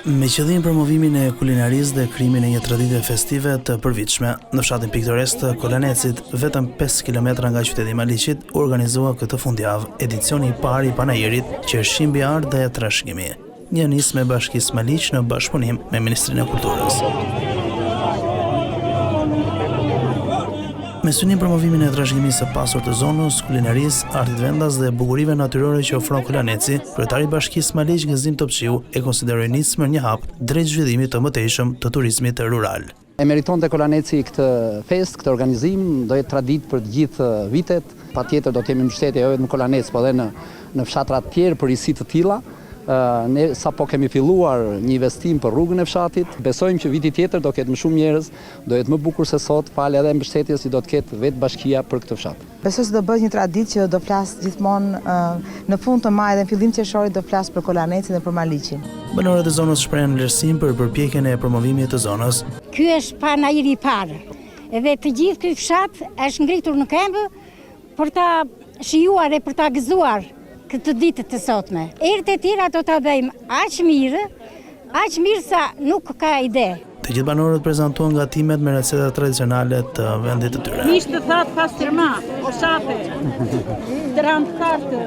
Me qëllim promovimin e kulinarisë dhe krijimin e një tradite festive të përvitshme, në fshatin piktoresk të Kolanecit, vetëm 5 kilometra nga qyteti i Maliqit, u organizua këtë fundjavë edicioni i parë i panajirit që është shimbi art dhe trashëgimi. Një nis me Bashkisë Maliq në bashkëpunim me Ministrinë e Kulturës. Me synim promovimin e trashëgimisë së pasur të zonës, kulinarisë, artit vendas dhe bukurive natyrore që ofron Kolaneci, kryetari i Bashkisë Maliq Gëzim Topçiu e konsideroi nismën një hap drejt zhvillimit të mëtejshëm të turizmit rural. E meritonte Kolaneci këtë fest, këtë organizim, do jetë traditë për të gjithë vitet. Patjetër do të jemi mbështetje jo vetëm në Kolanec, por edhe në fshatra të tjerë për risi të tilla. Ne sapo kemi filluar një investim për rrugën e fshatit. Besojmë që viti tjetër do ketë më shumë njerëz, do jetë më bukur se sot, falë edhe mbështetjes që do të ketë vetë bashkia për këtë fshat. Besoj se do bëhet një traditë që do flas gjithmonë në fund të majit dhe në fillim qershorit do flas për Kolanecin dhe për Maliqin. Banorët e zonës shprehen vlerësim për përpjekjen e promovimit të zonës. Ky është panajiri i parë. Edhe të gjithë ky fshat është ngritur në këmbë për ta shijuar dhe për ta gëzuar këtë ditë të sotme. Erët e tjera do ta bëjmë aq mirë sa nuk ka ide. Të gjithë banorët prezantuan gatimet me receta tradicionale të vendit të tyre. Mish të thatë pastërma, oshape, dram kartë.